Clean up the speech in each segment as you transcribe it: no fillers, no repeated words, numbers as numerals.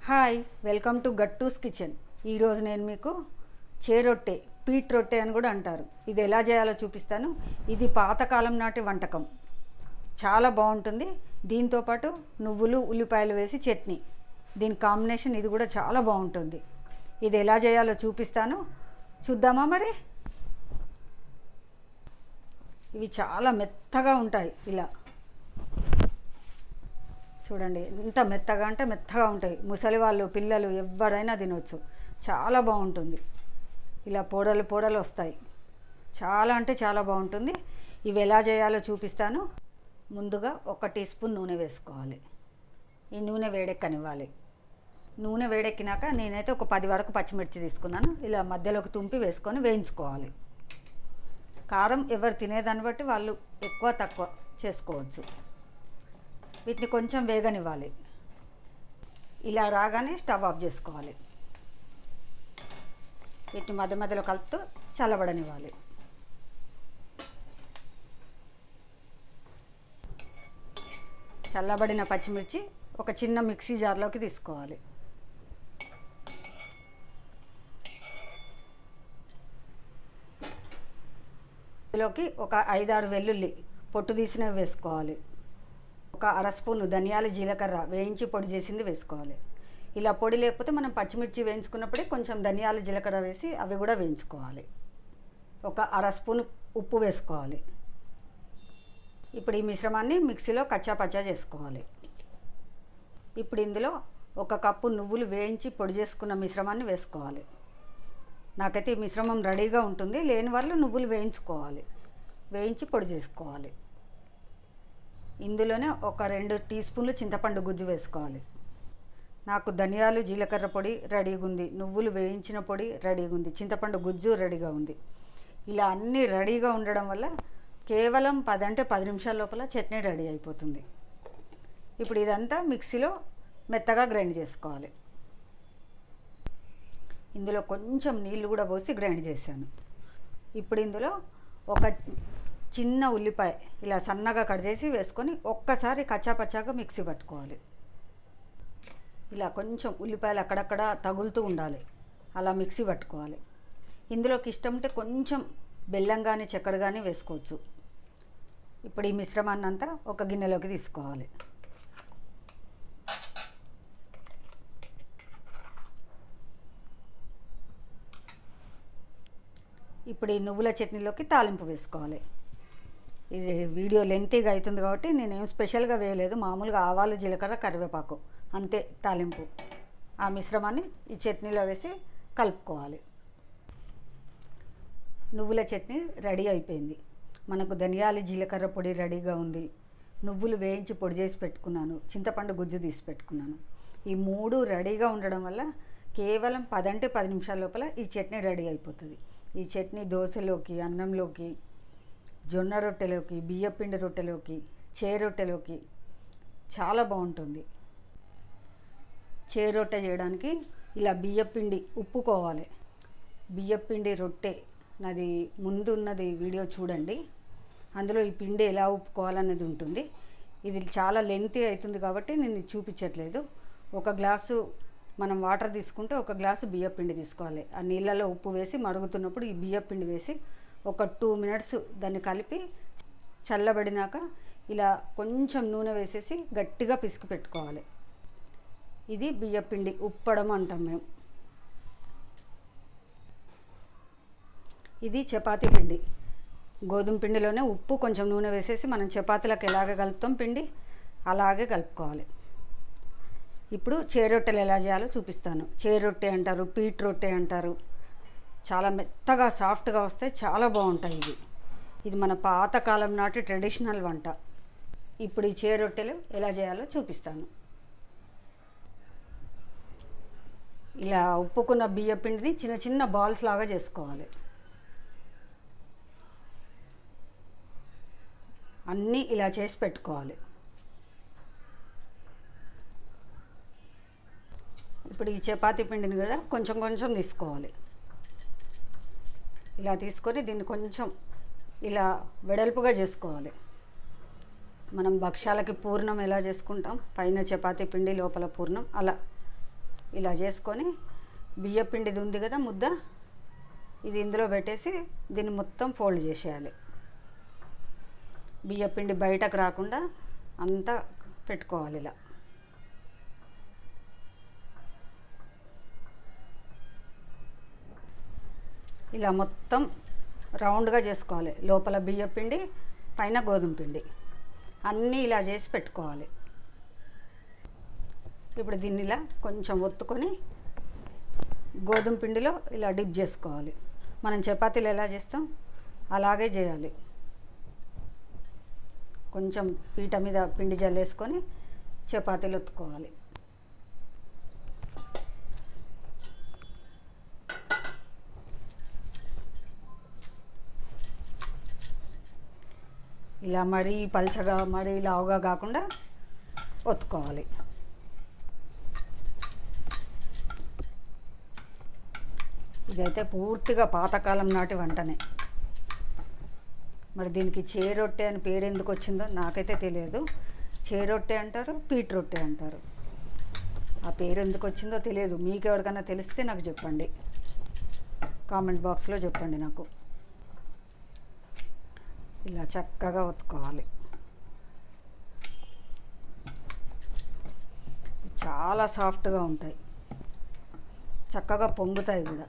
Hi, welcome to Gattu's kitchen. ఈరోజు నేను మీకు చేరొట్టె, పీట్ రొట్టె అని కూడా అంటారు, ఇది ఎలా చేయాలో చూపిస్తాను. ఇది పాతకాలం నాటి వంటకం, చాలా బాగుంటుంది. దీంతోపాటు నువ్వులు ఉల్లిపాయలు వేసి చట్నీ, దీని కాంబినేషన్ ఇది కూడా చాలా బాగుంటుంది. ఇది ఎలా చేయాలో చూపిస్తాను, చూద్దామా మరి. ఇవి చాలా మెత్తగా ఉంటాయి, ఇలా చూడండి ఎంత మెత్తగా అంటే మెత్తగా ఉంటాయి. ముసలి వాళ్ళు, పిల్లలు ఎవరైనా తినవచ్చు, చాలా బాగుంటుంది. ఇలా పొడలు పొడలు వస్తాయి, చాలా అంటే చాలా బాగుంటుంది. ఇవి ఎలా చేయాలో చూపిస్తాను. ముందుగా 1 టీ స్పూన్ నూనె వేసుకోవాలి. ఈ నూనె వేడెక్కనివ్వాలి. నూనె వేడెక్కినాక నేనైతే ఒక 10 వరకు పచ్చిమిర్చి తీసుకున్నాను. ఇలా మధ్యలోకి తుంపి వేసుకొని వేయించుకోవాలి. కారం ఎవరు తినేదాన్ని బట్టి వాళ్ళు ఎక్కువ తక్కువ చేసుకోవచ్చు. వీటిని కొంచెం వేగనివ్వాలి. ఇలా రాగానే స్టవ్ ఆఫ్ చేసుకోవాలి. వీటిని మధ్య మధ్యలో కలుపుతూ చల్లబడనివ్వాలి. చల్లబడిన పచ్చిమిర్చి ఒక చిన్న మిక్సీ జార్లోకి తీసుకోవాలి. ఇందులోకి ఒక 5-6 వెల్లుల్లి పొట్టు తీసినవి వేసుకోవాలి. ఒక 1/2 స్పూను ధనియాలు, జీలకర్ర వేయించి పొడి చేసింది వేసుకోవాలి. ఇలా పొడి లేకపోతే మనం పచ్చిమిర్చి వేయించుకున్నప్పుడే కొంచెం ధనియాలు, జీలకర్ర వేసి అవి కూడా వేయించుకోవాలి. ఒక 1/2 స్పూను ఉప్పు వేసుకోవాలి. ఇప్పుడు ఈ మిశ్రమాన్ని మిక్సీలో కచ్చాపచ్చా చేసుకోవాలి. ఇప్పుడు ఇందులో 1 కప్పు నువ్వులు వేయించి పొడి చేసుకున్న మిశ్రమాన్ని వేసుకోవాలి. నాకైతే ఈ మిశ్రమం రెడీగా ఉంటుంది, లేని వాళ్ళు నువ్వులు వేయించుకోవాలి, వేయించి పొడి చేసుకోవాలి. ఇందులోనే ఒక 2 టీ స్పూన్లు చింతపండు గుజ్జు వేసుకోవాలి. నాకు ధనియాలు, జీలకర్ర పొడి రెడీగా ఉంది, నువ్వులు వేయించిన పొడి రెడీగా ఉంది, చింతపండు గుజ్జు రెడీగా ఉంది. ఇలా అన్నీ రెడీగా ఉండడం వల్ల కేవలం 10 అంటే 10 నిమిషాల లోపల చట్నీ రెడీ అయిపోతుంది. ఇప్పుడు ఇదంతా మిక్సీలో మెత్తగా గ్రైండ్ చేసుకోవాలి. ఇందులో కొంచెం నీళ్ళు కూడా పోసి గ్రైండ్ చేశాను. ఇప్పుడు ఇందులో ఒక చిన్న ఉల్లిపాయ ఇలా సన్నగా కట్ చేసి వేసుకొని ఒక్కసారి కచ్చాపచ్చాగా మిక్సీ పట్టుకోవాలి. ఇలా కొంచెం ఉల్లిపాయలు అక్కడక్కడ తగులుతూ ఉండాలి, అలా మిక్సీ పట్టుకోవాలి. ఇందులోకి ఇష్టం ఉంటే కొంచెం బెల్లం కానీ చక్కెర కానీ వేసుకోవచ్చు. ఇప్పుడు ఈ మిశ్రమాన్ని అంతా ఒక గిన్నెలోకి తీసుకోవాలి. ఇప్పుడు ఈ నువ్వుల చట్నీలోకి తాలింపు వేసుకోవాలి. ఇది వీడియో లెంతీగా అవుతుంది కాబట్టి నేనేం స్పెషల్గా వేయలేదు, మామూలుగా ఆవాలు, జీలకర్ర, కరివేపాకు అంతే తాలింపు. ఆ మిశ్రమాన్ని ఈ చట్నీలో వేసి కలుపుకోవాలి. నువ్వుల చట్నీ రెడీ అయిపోయింది. మనకు ధనియాలు, జీలకర్ర పొడి రెడీగా ఉంది, నువ్వులు వేయించి పొడి చేసి పెట్టుకున్నాను, చింతపండు గుజ్జు తీసి పెట్టుకున్నాను. ఈ 3 రెడీగా ఉండడం వల్ల కేవలం 10 అంటే 10 నిమిషాల లోపల ఈ చట్నీ రెడీ అయిపోతుంది. ఈ చట్నీ దోశలోకి, అన్నంలోకి, జొన్న రొట్టెలోకి, బియ్యపిండి రొట్టెలోకి, రొట్టెలోకి చాలా బాగుంటుంది. రొట్టె చేయడానికి ఇలా బియ్యపిండి ఉప్పుకోవాలి. బియ్యపిండి రొట్టె నాది ముందున్నది వీడియో చూడండి, అందులో ఈ పిండి ఎలా ఉప్పుకోవాలనేది ఉంటుంది. ఇది చాలా లెంతీ అవుతుంది కాబట్టి నేను చూపించట్లేదు. 1 గ్లాసు మనం వాటర్ తీసుకుంటే 1 గ్లాసు బియ్యపిండి తీసుకోవాలి. ఆ నీళ్ళలో ఉప్పు వేసి మరుగుతున్నప్పుడు ఈ బియ్యపిండి వేసి ఒక 2 మినిట్స్ దాన్ని కలిపి చల్లబడినాక ఇలా కొంచెం నూనె వేసేసి గట్టిగా పిసికి పెట్టుకోవాలి. ఇది బియ్యపిండి ఉప్పడం అంటాం మేము. ఇది చపాతీ పిండి. గోధుమ పిండిలోనే ఉప్పు, కొంచెం నూనె వేసేసి మనం చపాతీలకు ఎలాగ కలుపుతాం పిండి, అలాగే కలుపుకోవాలి. ఇప్పుడు రొట్టెలు ఎలా చేయాలో చూపిస్తాను. రొట్టె అంటారు, పీట్ రొట్టె అంటారు. చాలా మెత్తగా సాఫ్ట్గా వస్తాయి, చాలా బాగుంటాయి ఇవి. ఇది మన పాతకాలం నాటి ట్రెడిషనల్ వంట. ఇప్పుడు ఈ రొట్టెలు ఎలా చేయాలో చూపిస్తాను. ఇలా ఉప్పుకున్న బియ్య పిండిని చిన్న చిన్న బాల్స్ లాగా చేసుకోవాలి. అన్నీ ఇలా చేసి పెట్టుకోవాలి. ఇప్పుడు ఈ చపాతీ పిండిని కూడా కొంచెం కొంచెం తీసుకోవాలి. ఇలా తీసుకొని దీన్ని కొంచెం ఇలా వెడల్పుగా చేసుకోవాలి. మనం భక్షాలకి పూర్ణం ఎలా చేసుకుంటాం, పైన చపాతీ పిండి లోపల పూర్ణం, అలా ఇలా చేసుకొని బియ్యపిండిది ఉంది కదా ముద్ద, ఇది ఇందులో పెట్టేసి దీన్ని మొత్తం ఫోల్డ్ చేసేయాలి. బియ్యపిండి బయటకు రాకుండా అంతా పెట్టుకోవాలి. ఇలా మొత్తం రౌండ్గా చేసుకోవాలి. లోపల బియ్యపిండి, పైన గోధుమ పిండి అన్నీ ఇలా చేసి పెట్టుకోవాలి. ఇప్పుడు దీన్ని ఇలా కొంచెం ఒత్తుకొని గోధుమ పిండిలో ఇలా డిప్ చేసుకోవాలి. మనం చపాతీలు ఎలా చేస్తాం అలాగే చేయాలి. కొంచెం పీట మీద పిండి జల్లేసుకొని చపాతీలు ఒత్తుకోవాలి. ఇలా మరీ పల్చగా మరీ లావుగా కాకుండా ఒత్తుకోవాలి. ఇదైతే పూర్తిగా పాతకాలం నాటి వంటనే. మరి దీనికి చేరొట్టె అని పేరు ఎందుకు వచ్చిందో నాకైతే తెలియదు. చేరొట్టె అంటారు, పీట్ రొట్టె అంటారు. ఆ పేరు ఎందుకు వచ్చిందో తెలియదు. మీకు ఎవరికైనా తెలిస్తే నాకు చెప్పండి, కామెంట్ బాక్స్లో చెప్పండి నాకు. ఇలా చక్కగా ఒత్తుకోవాలి. చాలా సాఫ్ట్గా ఉంటాయి, చక్కగా పొంగుతాయి కూడా.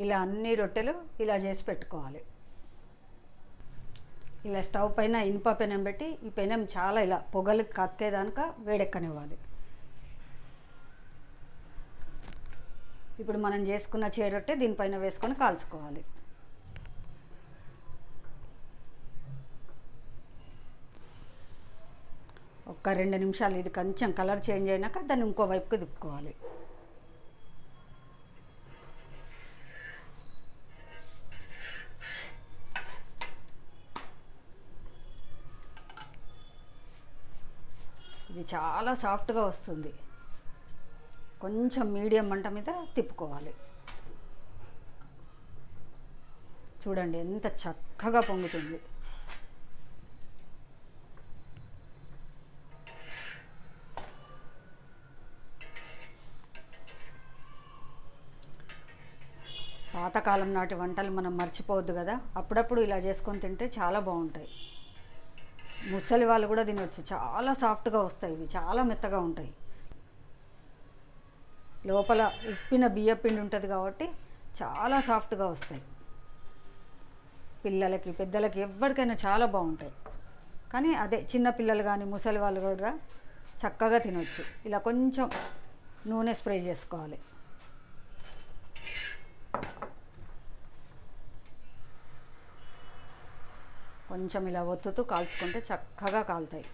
ఇలా అన్ని రొట్టెలు ఇలా చేసి పెట్టుకోవాలి. ఇలా స్టవ్ పైన ఇనుప పెనం పెట్టి ఈ పెనం చాలా ఇలా పొగలు కక్కేదానిక వేడెక్కనివ్వాలి. ఇప్పుడు మనం చేసుకున్న చేరొట్టె దీనిపైన వేసుకొని కాల్చుకోవాలి. ఒక 2 నిమిషాలు ఇది కొంచెం కలర్ చేంజ్ అయినాక దాన్ని ఇంకో వైపుకి తిప్పుకోవాలి. ఇది చాలా సాఫ్ట్గా వస్తుంది. కొంచెం మీడియం మంట మీద తిప్పుకోవాలి. చూడండి ఎంత చక్కగా పొంగుతుంది. పాతకాలం నాటి వంటలు మనం మర్చిపోవద్దు కదా. అప్పుడప్పుడు ఇలా చేసుకొని తింటే చాలా బాగుంటాయి. ముసలి వాళ్ళు కూడా తినొచ్చు. చాలా సాఫ్ట్గా వస్తాయి. ఇవి చాలా మెత్తగా ఉంటాయి. లోపల ఉప్పిన బియ్యపిండి ఉంటుంది కాబట్టి చాలా సాఫ్ట్గా వస్తాయి. పిల్లలకి పెద్దలకి ఎవరికైనా చాలా బాగుంటాయి. కానీ అదే చిన్నపిల్లలు కానీ ముసలి వాళ్ళు కూడా చక్కగా తినొచ్చు. ఇలా కొంచెం నూనె స్ప్రే చేసుకోవాలి. కొంచెం ఇలా ఒత్తుతూ కాల్చుకుంటే చక్కగా కాలుతాయి.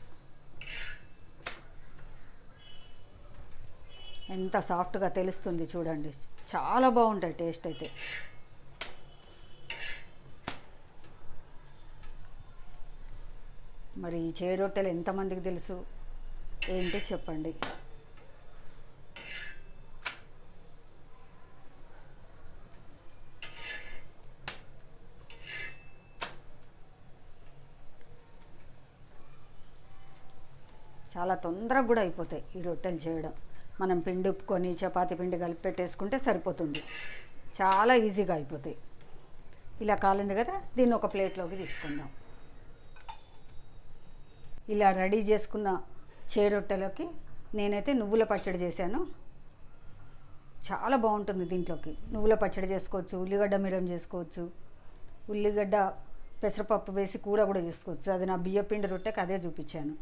ఎంత సాఫ్ట్గా తెలుస్తుంది చూడండి. చాలా బాగుంటాయి టేస్ట్ అయితే. మరి ఈ చేరొట్టెలు ఎంతమందికి తెలుసు ఏంటి చెప్పండి. చాలా తొందరగా కూడా అయిపోతాయి ఈ రొట్టెలు చేయడం. మనం పిండి ఉప్పుకొని చపాతీ పిండి కలిపి పెట్టేసుకుంటే సరిపోతుంది. చాలా ఈజీగా అయిపోతాయి. ఇలా కాలింది కదా, దీన్ని ఒక ప్లేట్లోకి తీసుకుందాం. ఇలా రెడీ చేసుకున్న చేరొట్టెలోకి నేనైతే నువ్వుల పచ్చడి చేశాను. చాలా బాగుంటుంది. దీంట్లోకి నువ్వుల పచ్చడి చేసుకోవచ్చు, ఉల్లిగడ్డ మిరం చేసుకోవచ్చు, ఉల్లిగడ్డ పెసరపప్పు వేసి కూర కూడా చేసుకోవచ్చు. అది నా బియ్యపిండి రొట్టెకి అదే చూపించాను.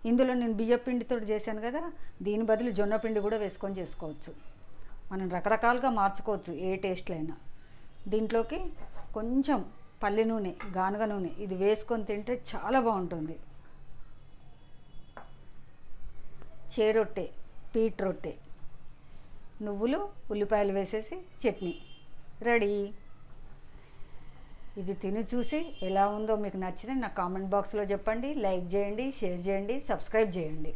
ఇందులో నేను బియ్యపిండితో చేశాను కదా, దీని బదులు జొన్న పిండి కూడా వేసుకొని చేసుకోవచ్చు. మనం రకరకాలుగా మార్చుకోవచ్చు ఏ టేస్ట్లో అయినా. దీంట్లోకి కొంచెం పల్లి నూనె, గానుగ నూనె ఇది వేసుకొని తింటే చాలా బాగుంటుంది. చేరొట్టె, పీట్ రొట్టె, నువ్వులు ఉల్లిపాయలు వేసేసి చట్నీ రెడీ. ఇది తిని చూసి ఎలా ఉందో మీకు నచ్చితే నాకు కామెంట్ బాక్స్లో చెప్పండి. లైక్ చేయండి, షేర్ చేయండి, సబ్స్క్రైబ్ చేయండి.